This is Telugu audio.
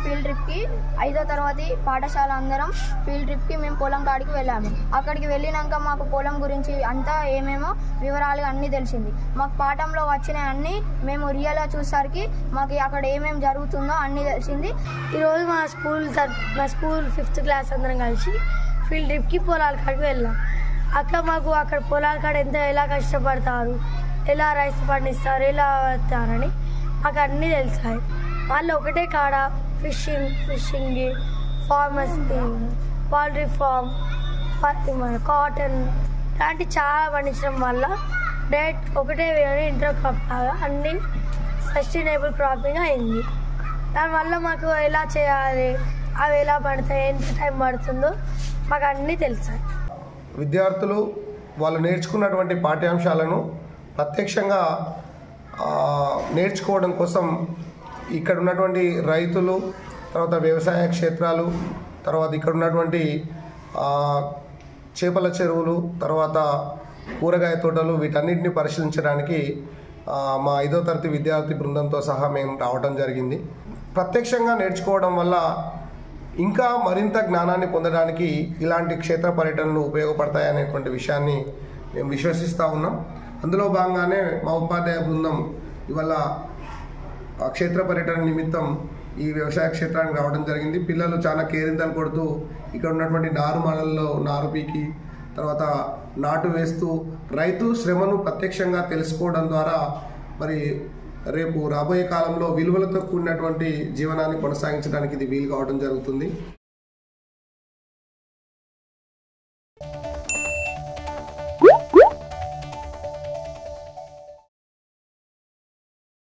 ఫీల్డ్ ట్రిప్కి 5వ తరగతి పాఠశాల అందరం ఫీల్డ్ ట్రిప్కి మేము పొలం కాడికి వెళ్ళాము. అక్కడికి వెళ్ళినాక మాకు పొలం గురించి అంతా ఏమేమో వివరాలుగా అన్నీ తెలిసింది. మాకు పాఠంలో వచ్చిన అన్నీ మేము రియల్గా చూసేసరికి మాకు అక్కడ ఏమేమి జరుగుతుందో అన్నీ తెలిసింది. ఈరోజు మా స్కూల్ 5th క్లాస్ అందరం కలిసి ఫీల్డ్ ట్రిప్కి పొలాల కాడికి వెళ్ళాం. అక్కడ పొలాల కాడ ఎలా కష్టపడతారు, ఎలా రైస్ పండిస్తారు, ఎలా వస్తారని మాకు అన్నీ తెలిసాయి. వాళ్ళు ఒకటే కాడ fishing farmers, poultry farm, cotton లాంటి చాలా పండించడం వల్ల డైరెక్ట్ ఒకటే ఇంటర్ క్రాప్ లాగా అన్ని సస్టైనబుల్ క్రాపింగ్ అయింది. దానివల్ల మాకు ఎలా చేయాలి, అవి ఎలా పడతాయి, ఎంత టైం పడుతుందో మాకు అన్నీ తెలుసాయి. విద్యార్థులు వాళ్ళు నేర్చుకున్నటువంటి పాఠ్యాంశాలను ప్రత్యక్షంగా నేర్చుకోవడం కోసం ఇక్కడ ఉన్నటువంటి రైతులు, తర్వాత వ్యవసాయ క్షేత్రాలు, తర్వాత ఇక్కడ ఉన్నటువంటి చేపల చెరువులు, తర్వాత కూరగాయ తోటలు వీటన్నిటిని పరిశీలించడానికి మా 5వ తరగతి విద్యార్థి బృందంతో సహా మేము రావడం జరిగింది. ప్రత్యక్షంగా నేర్చుకోవడం వల్ల ఇంకా మరింత జ్ఞానాన్ని పొందడానికి ఇలాంటి క్షేత్ర పర్యటనలు ఉపయోగపడతాయనేటువంటి విషయాన్ని మేము విశ్వసిస్తూ ఉన్నాం. అందులో భాగంగానే మా ఉపాధ్యాయ బృందం ఇవాళ క్షేత్ర పర్యటన నిమిత్తం ఈ వ్యవసాయ క్షేత్రానికి రావడం జరిగింది. పిల్లలు చాలా కేరింతలు కొడుతూ ఇక్కడ ఉన్నటువంటి నారుమలలో నారు పీకి తర్వాత నాటు వేస్తూ రైతు శ్రమను ప్రత్యక్షంగా తెలుసుకోవడం ద్వారా మరి రేపు రాబోయే కాలంలో విలువలతో కూడినటువంటి జీవనాన్ని కొనసాగించడానికి ఇది వీలు కావడం జరుగుతుంది.